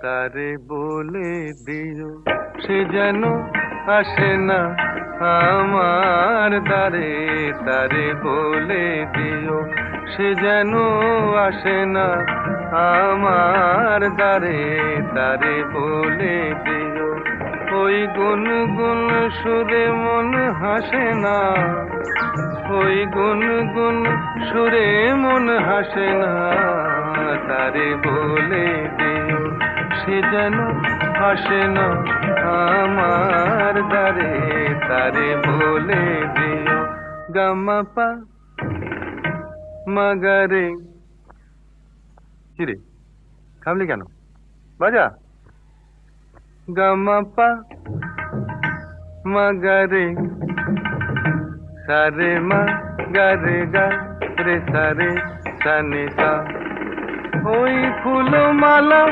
তারে বলে দিও সে যেন আসে না আমার দ্বারে। তারে বলে দিও সে যেন আসে না আমার দ্বারে। তারে বলে দিও ওই গুনগুন সুরে মন হাসে না। ওই গুনগুন সুরে মন হাসে না। তারে বলে দিও সে যেন আসে না আমার দ্বারে। তারে বলে দিও গামা পা মাগারে। কিরে থামলি কেন? বাজা গামা পা মাগারে সারে মা গারে গা রে সারে সানে সা। ওই ফুলমালা